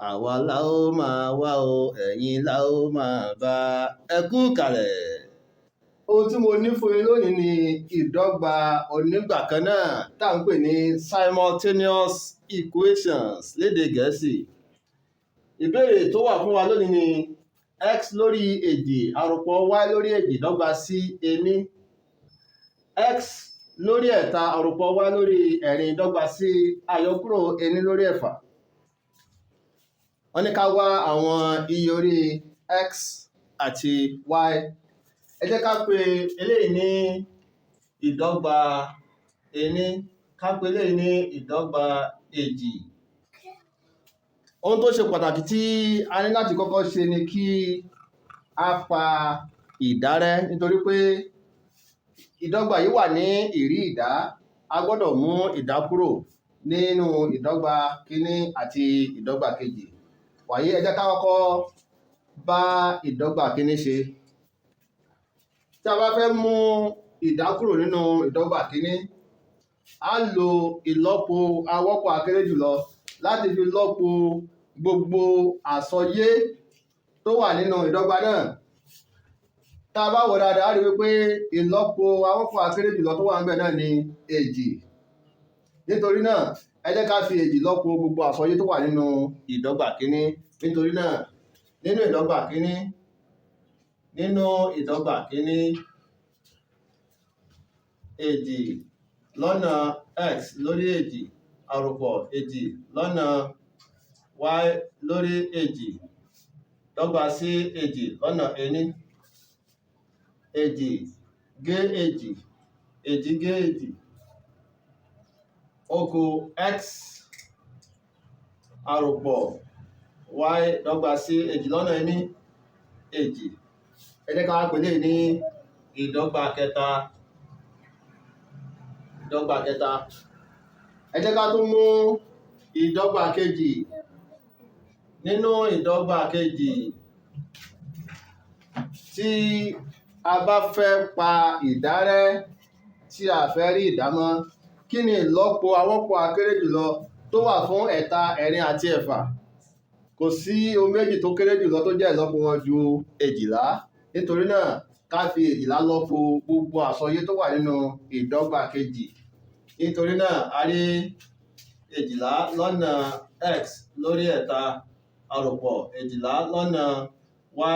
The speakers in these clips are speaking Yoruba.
àwa la ó máa wá o ẹ̀yin la ó máa bá. Ẹ kú ìkàlẹ̀. Ohun tí mo ní fún yín lónìí ni ìdọ́gba onígbàkannáà tá à ń pè ní simultaneous equations lédè Gẹ̀ẹ́sì. Ìbéèrè tó wà fún wa lónìí ni x lórí èjì àròpọ̀ y lórí èjì dọ́gba sí ení, x lórí ẹ̀ta àròpọ̀ y lórí ẹ̀rin dọ́gba sí àyọkúrò ení lórí ẹ̀fà. Wọ́n ní ká wá àwọn iye orí x àti y. Ẹ jẹ́ ká pe eléyìí ní ìdọ́gba ení, ká pe eléyìí ní ìdọ́gba èjì. Ohun tó ṣe pàtàkì tí a ní láti kọ́kọ́ ṣe ni kí a pa ìdárẹ́, nítorí pé ìdọ́gba yìí wà ní ìrí ìdá. A gbọ́dọ̀ mú ìdá kúrò nínú ìdọ́gba kíní àti ìdọ́gba kejì. Wàyí ẹ jẹ́ ká kọ́kọ́ bá ìdọ́gba kíní ṣe. Tí a bá fẹ́ mú ìdá kúrò nínú ìdọ́gba kíní, a lo ìlọ́po awọ́pọ̀ akéré jùlọ láti fi lọ́po gbogbo àsọyé tó wà nínú ìdọ́gba náà. Tá a bá wò dáadáa, a rí wípé ìlọ́po awọ́pọ̀ akéré jùlọ tó wà níbẹ̀ náà ni èjì. Nítorí náà, ẹ jẹ́ ká fi èjì lọ́po gbogbo àsọyé tó wà nínú ìdọ́gba kíní. Nítorí náà, nínú ìdọ́gba kíní, èjì lọ́nà x lórí èjì àròpọ̀ èjì lọ́nà y lórí èjì dọ́gba sí èjì lọ́nà ení. Èjì gé èjì, èjì gé èjì, ó kù x àròpọ̀ y dọ́gba sí èjì lọ́nà ení, èjì. Ẹ jẹ́ ká wá pè eléyìí ní ìdọ́gba kẹta. Ìdọ́gba kẹta. Ẹ jẹ́ ká tún mú ìdọ́gba kejì. Nínú ìdọ́gba kejì, tí a bá fẹ́ pa ìdárẹ́ tí a fẹ́ rí ìdá mọ́, kí ni ìlọ́po awọ́pọ̀ akéré jùlọ tó wà fún ẹ̀ta, ẹ̀rin àti ẹ̀fà? Kò sí ohun méjì tó kéré jùlọ tó jẹ́ ìlọ́po wọn ju èjìlá. Nítorí náà, ká fi èjìlá lọ́po gbogbo àsọyé tó wà nínú ìdọ́gba kejì. Nítorí náà, a rí èjìlá lọ́nà x lórí ẹ̀ta àròpọ̀ èjìlá lọ́nà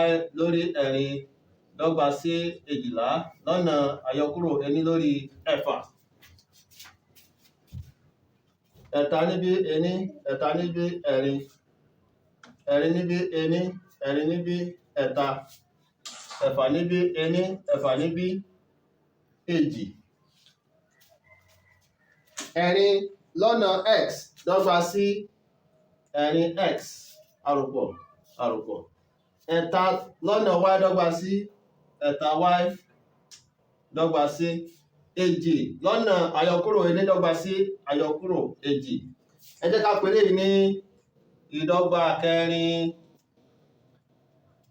y lórí ẹ̀rin dọ́gba sí èjìlá lọ́nà àyọkúrò ení lórí ẹ̀fà. Ẹ̀ta níbí ení, ẹ̀ta níbí ẹ̀rin, ẹ̀rin níbí ení, ẹ̀rin níbí ẹ̀ta, ẹ̀fà níbí ení, ẹ̀fà níbí èjì. Ẹ̀rin lọ́nà x dọ́gba sí ẹ̀rin x àròpọ̀. Ẹ̀ta lọ́nà y dọ́gba sí ẹ̀ta y dọ́gba sí èjì lọ́nà àyọkúrò ení dọ́gba sí àyọkúrò èjì. Ẹ jẹ́ ká pè eléyìí ní ìdọ́gba kẹrin.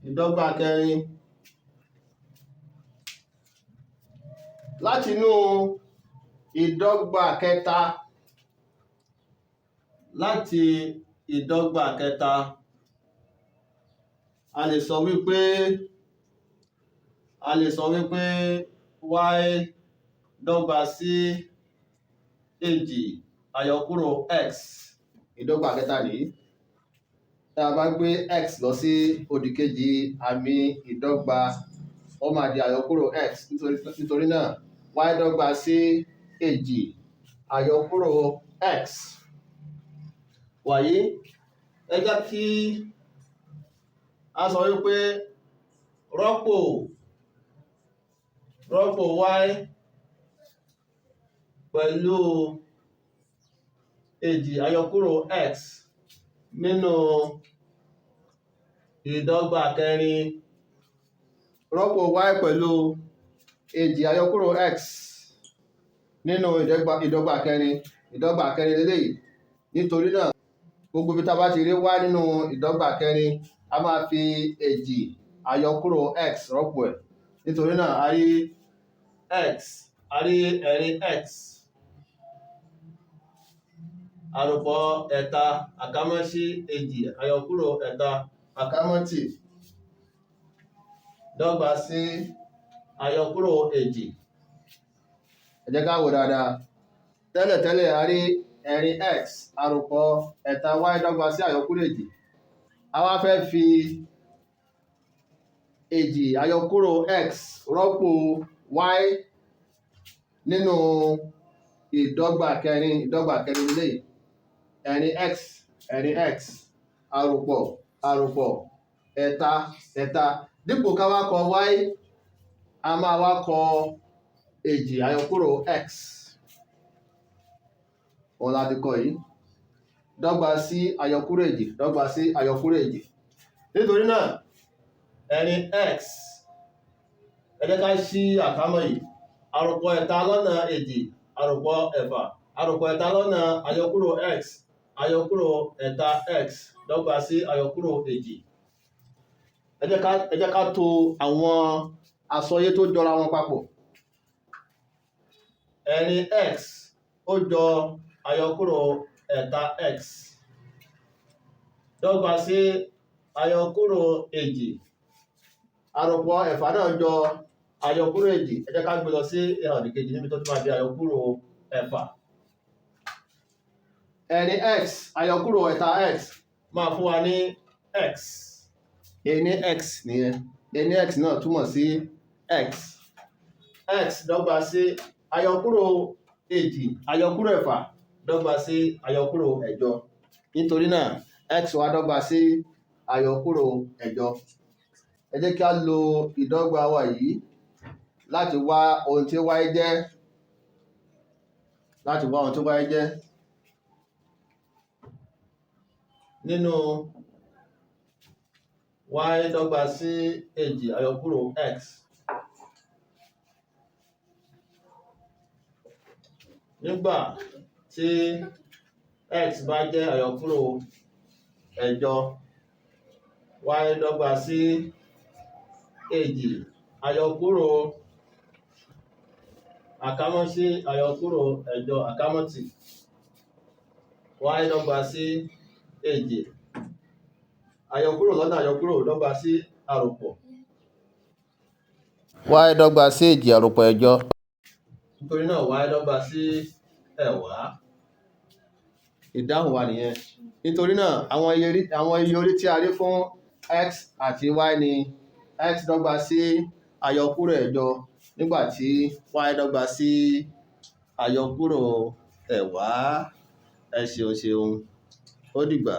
Ìdọ́gba kẹrin. Látinú ìdọ́gba kẹta, láti ìdọ́gba kẹta, a lè sọ wípé y dọ́gba sí èjì àyọkúrò x. Ìdọ́gba kẹta nìyí. Tí a bá gbé x lọ sí òdìkejì àmì ìdọ́gba, ó máa di àyọkúrò x. Nítorí náà, y dọ́gba sí èjì àyọkúrò x. Wàyí, ẹ jẹ́ kí a sọ wípé rọ́pò y pẹ̀lú èjì àyọkúrò x nínú ìdọ́gba kẹrin. Rọ́pò y pẹ̀lú èjì àyọkúrò x nínú ìdọ́gba kẹrin. Ìdọ́gba kẹrin lélẹ́yìí. Nítorí náà, gbogbo ibi tá a bá ti rí y nínú ìdọ́gba kẹrin, a máa fi èjì àyọkúrò x rọ́pò ẹ̀. Nítorí náà, a rí x, a rí ẹ̀rin x, a àròpọ̀ ẹ̀ta àkámọ́ sí èjì àyọkúrò ẹ̀ta àkámọ́ tì dọ́gba sí àyọkúrò èjì. Ẹ jẹ́ ká wò dáadáa. Tẹ́lẹ̀tẹ́lẹ̀ a rí ẹ̀rin x àròpọ̀ ẹ̀ta y dọ́gba sí àyọkúrò èjì. A wá fẹ́ fi èjì àyọkúrò x rọ́pò y nínú ìdọ́gba kẹrin lè ẹ̀rin x àròpọ̀ ẹ̀ta. Dípò ká wá kọ y, a máa wá kọ èjì àyọkúrò x. Òun la ti kọ yìí. Dọ́gba sí àyọkúrò èjì, dọ́gba sí àyọkúrò èjì. Nítorí náà, ẹ̀rin x, ẹ jẹ́ ká ṣí àkámọ́ yìí. Àròpọ̀ ẹ̀ta lọ́nà èjì, àròpọ̀ ẹ̀fà. Àròpọ̀ ẹ̀ta lọ́nà àyọkúrò x, àyọkúrò ẹ̀ta x dọ́gba sí àyọkúrò èjì. Ẹ jẹ́ ká tò àwọn àsọyé tó jọra wọn papọ̀. Ẹ̀rin x ó jọ àyọkúrò ẹ̀ta x dọ́gba sí àyọkúrò èjì. Àròpọ̀ ẹ̀fà náà jọ àyọkúrò èjì. Ẹ jẹ́ ká gbé lọ sí ìhà òdìkejì níbi tó ti máa di àyọkúrò ẹ̀fà. Ẹ̀rin x àyọkúrò ẹ̀ta x máa fún wa ní x. Ẹni x nìyẹn. Ẹni x náà túmọ̀ sí x. X dọ́gba sí àyọkúrò èjì, àyọkúrò ẹ̀fà dọ́gba sí àyọkúrò ẹ̀jọ. Nítorí náà, x wá dọ́gba sí àyọkúrò ẹ̀jọ. Ẹ jẹ́ kí a lo ìdọ́gba wa yìí láti wá ohun tí y jẹ́. Nínú y dọ́gba sí èjì àyọkúrò x. Nígbà tí x bá jẹ́ àyọkúrò ẹ̀jọ, y dọ́gba sí èjì àyọkúrò àkámọ́ sí àyọkúrò ẹ̀jọ àkámọ́ tì. Y dọ́gba sí èjì àyọkúrò lọ́nà àyọkúrò dọ́gba sí àròpọ̀. Y dọ́gba sí èjì àròpọ̀ ẹ̀jọ. Nítorí náà y dọ́gba sí ẹ̀wá. Ìdáhùn wa nìyẹn. Nítorí náà àwọn iye orí tí a rí fún x àti y ni x dọ́gba sí àyọkúrò ẹ̀jọ nígbà tí y dọ́gba sí àyọkúrò ẹ̀wá. Ẹ ṣeun. Ó dìgbà.